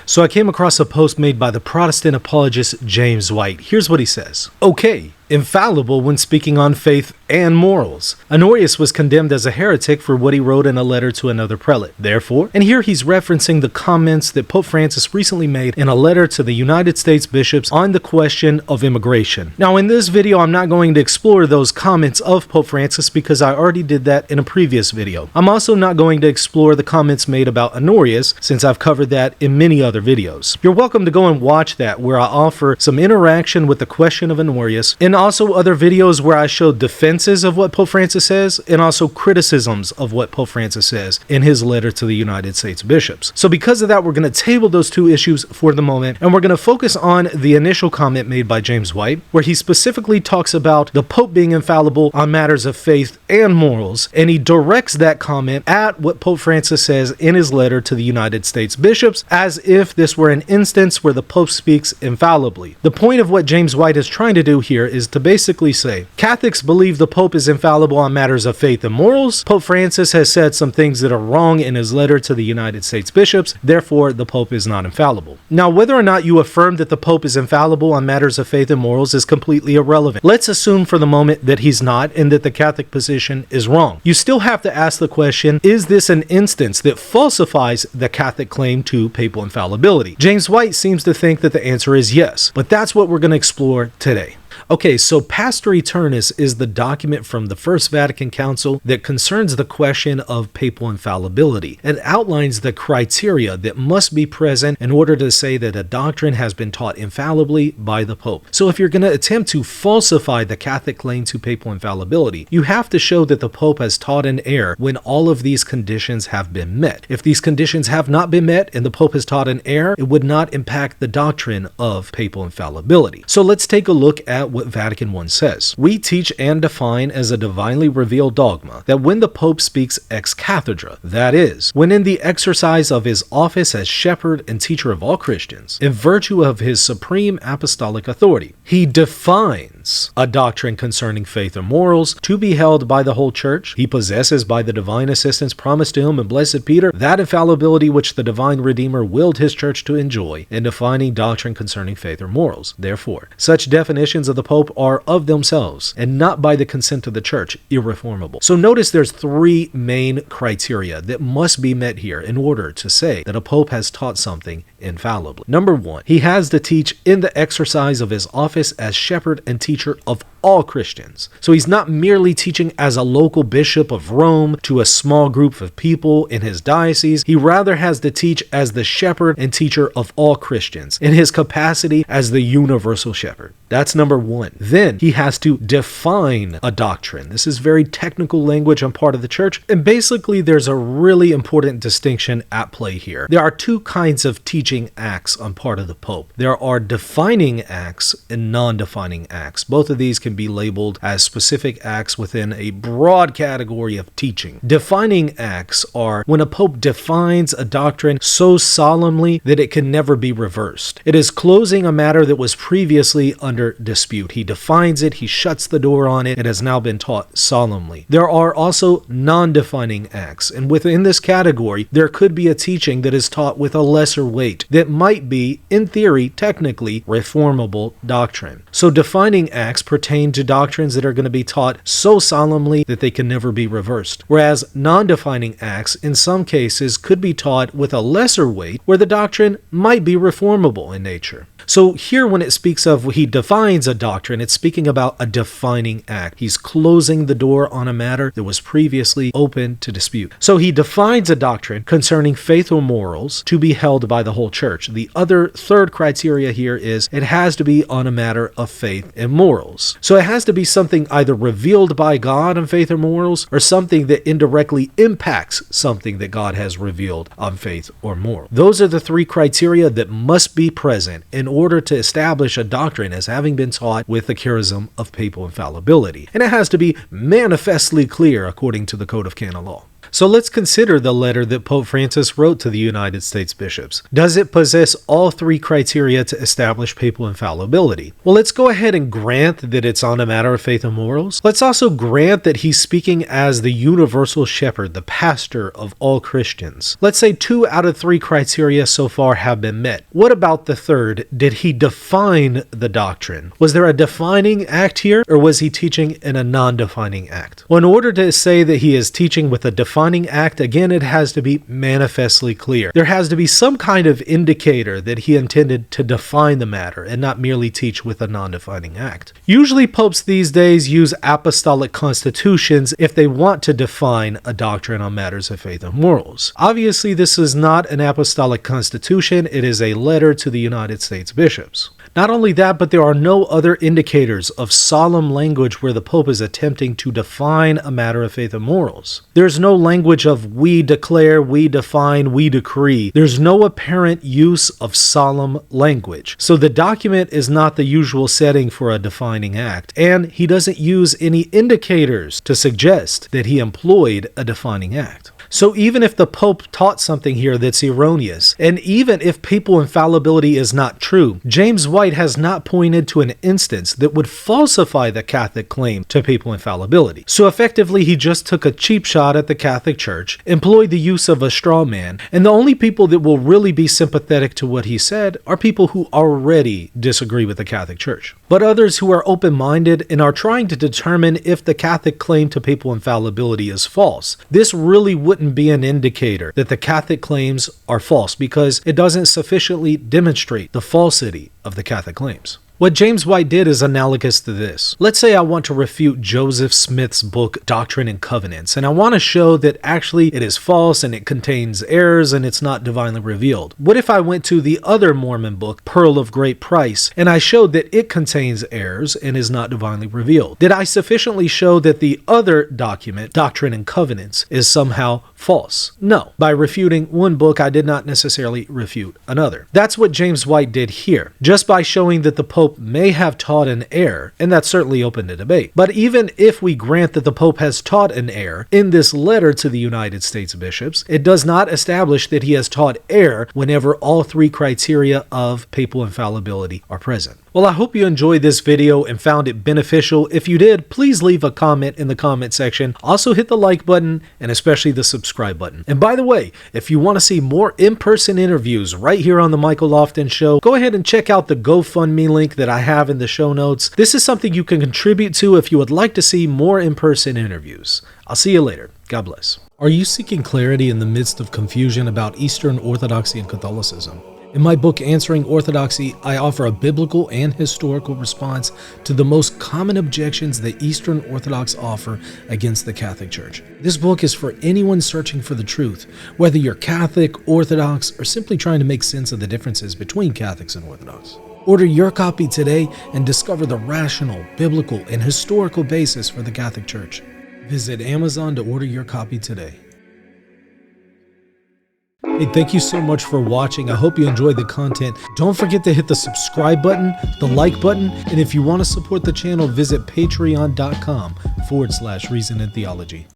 So I came across a post made by the Protestant apologist James White. Here's what he says. Okay, infallible when speaking on faith and morals. Honorius was condemned as a heretic for what he wrote in a letter to another prelate. Therefore, and here he's referencing the comments that Pope Francis recently made in a letter to the United States bishops on the question of immigration. Now, in this video, I'm not going to explore those comments of Pope Francis because I already did that in a previous video. I'm also not going to explore the comments made about Honorius since I've covered that in many other videos. You're welcome to go and watch that, where I offer some interaction with the question of Honorius, and also other videos where I show defenses of what Pope Francis says and also criticisms of what Pope Francis says in his letter to the United States bishops. So because of that, we're going to table those two issues for the moment, and we're going to focus on the initial comment made by James White, where he specifically talks about the Pope being infallible on matters of faith and morals, and he directs that comment at what Pope Francis says in his letter to the United States bishops, as if this were an instance where the Pope speaks infallibly. The point of what James White is trying to do here is to basically say, Catholics believe the Pope is infallible on matters of faith and morals. Pope Francis has said some things that are wrong in his letter to the United States bishops, therefore the Pope is not infallible. Now, whether or not you affirm that the Pope is infallible on matters of faith and morals is completely irrelevant. Let's assume for the moment that he's not and that the Catholic position is wrong. You still have to ask the question, is this an instance that falsifies the Catholic claim to papal infallibility? James White seems to think that the answer is yes, but that's what we're going to explore today. Okay, so Pastor Eternus is the document from the First Vatican Council that concerns the question of papal infallibility. It outlines the criteria that must be present in order to say that a doctrine has been taught infallibly by the Pope. So if you're going to attempt to falsify the Catholic claim to papal infallibility, you have to show that the Pope has taught an error when all of these conditions have been met. If these conditions have not been met and the Pope has taught an error, it would not impact the doctrine of papal infallibility. So let's take a look at what Vatican I says. We teach and define as a divinely revealed dogma that when the Pope speaks ex cathedra, that is, when in the exercise of his office as shepherd and teacher of all Christians, in virtue of his supreme apostolic authority, he defines a doctrine concerning faith or morals to be held by the whole Church, he possesses by the divine assistance promised to him in Blessed Peter that infallibility which the divine Redeemer willed his Church to enjoy in defining doctrine concerning faith or morals. Therefore, such definitions of the Pope are of themselves and not by the consent of the Church irreformable. So notice there's three main criteria that must be met here in order to say that a Pope has taught something infallibly. Number one, he has to teach in the exercise of his office as shepherd and teacher of all Christians. So he's not merely teaching as a local bishop of Rome to a small group of people in his diocese. He rather has to teach as the shepherd and teacher of all Christians in his capacity as the universal shepherd. That's number one. Then he has to define a doctrine. This is very technical language on part of the Church, and basically there's a really important distinction at play here. There are two kinds of teaching acts on part of the Pope. There are defining acts and non-defining acts. Both of these can be labeled as specific acts within a broad category of teaching. Defining acts are when a Pope defines a doctrine so solemnly that it can never be reversed. It is closing a matter that was previously under dispute. He defines it, he shuts the door on it, it has now been taught solemnly. There are also non-defining acts, and within this category, there could be a teaching that is taught with a lesser weight that might be, in theory, technically, reformable doctrine. So defining acts pertain to doctrines that are going to be taught so solemnly that they can never be reversed, whereas non-defining acts, in some cases, could be taught with a lesser weight where the doctrine might be reformable in nature. So here when it speaks of he defines a doctrine, it's speaking about a defining act. He's closing the door on a matter that was previously open to dispute. So he defines a doctrine concerning faith or morals to be held by the whole Church. The other third criteria here is it has to be on a matter of faith and morals. So it has to be something either revealed by God on faith or morals or something that indirectly impacts something that God has revealed on faith or moral. Those are the three criteria that must be present in order to establish a doctrine as having been taught with the charism of papal infallibility. And it has to be manifestly clear according to the Code of Canon Law. So let's consider the letter that Pope Francis wrote to the United States bishops. Does it possess all three criteria to establish papal infallibility? Well, let's go ahead and grant that it's on a matter of faith and morals. Let's also grant that he's speaking as the universal shepherd, the pastor of all Christians. Let's say 2 out of 3 criteria so far have been met. What about the third? Did he define the doctrine? Was there a defining act here, or was he teaching in a non-defining act? Well, in order to say that he is teaching with a defining act, again, it has to be manifestly clear. There has to be some kind of indicator that he intended to define the matter and not merely teach with a non-defining act. Usually popes these days use apostolic constitutions if they want to define a doctrine on matters of faith and morals. Obviously, this is not an apostolic constitution. It is a letter to the United States bishops. Not only that, but there are no other indicators of solemn language where the Pope is attempting to define a matter of faith and morals. There's no language of we declare, we define, we decree. There's no apparent use of solemn language. So the document is not the usual setting for a defining act, and he doesn't use any indicators to suggest that he employed a defining act. So even if the Pope taught something here that's erroneous, and even if papal infallibility is not true, James White has not pointed to an instance that would falsify the Catholic claim to papal infallibility. So effectively, he just took a cheap shot at the Catholic Church, employed the use of a straw man, and the only people that will really be sympathetic to what he said are people who already disagree with the Catholic Church. But others who are open-minded and are trying to determine if the Catholic claim to papal infallibility is false. This really wouldn't be an indicator that the Catholic claims are false because it doesn't sufficiently demonstrate the falsity of the Catholic claims. What James White did is analogous to this. Let's say I want to refute Joseph Smith's book, Doctrine and Covenants, and I want to show that actually it is false and it contains errors and it's not divinely revealed. What if I went to the other Mormon book, Pearl of Great Price, and I showed that it contains errors and is not divinely revealed? Did I sufficiently show that the other document, Doctrine and Covenants, is somehow false? No. By refuting one book, I did not necessarily refute another. That's what James White did here. Just by showing that the Pope may have taught an error, and that's certainly open to debate. But even if we grant that the Pope has taught an error in this letter to the United States bishops, it does not establish that he has taught error whenever all 3 criteria of papal infallibility are present. Well, I hope you enjoyed this video and found it beneficial. If you did, please leave a comment in the comment section. Also hit the like button and especially the subscribe button. And by the way, if you want to see more in-person interviews right here on The Michael Lofton Show, go ahead and check out the GoFundMe link that I have in the show notes. This is something you can contribute to if you would like to see more in-person interviews. I'll see you later. God bless. Are you seeking clarity in the midst of confusion about Eastern Orthodoxy and Catholicism? In my book, Answering Orthodoxy, I offer a biblical and historical response to the most common objections that Eastern Orthodox offer against the Catholic Church. This book is for anyone searching for the truth, whether you're Catholic, Orthodox, or simply trying to make sense of the differences between Catholics and Orthodox. Order your copy today and discover the rational, biblical, and historical basis for the Catholic Church. Visit Amazon to order your copy today. Hey, thank you so much for watching. I hope you enjoyed the content. Don't forget to hit the subscribe button, the like button, and if you want to support the channel, visit patreon.com/Reason and Theology.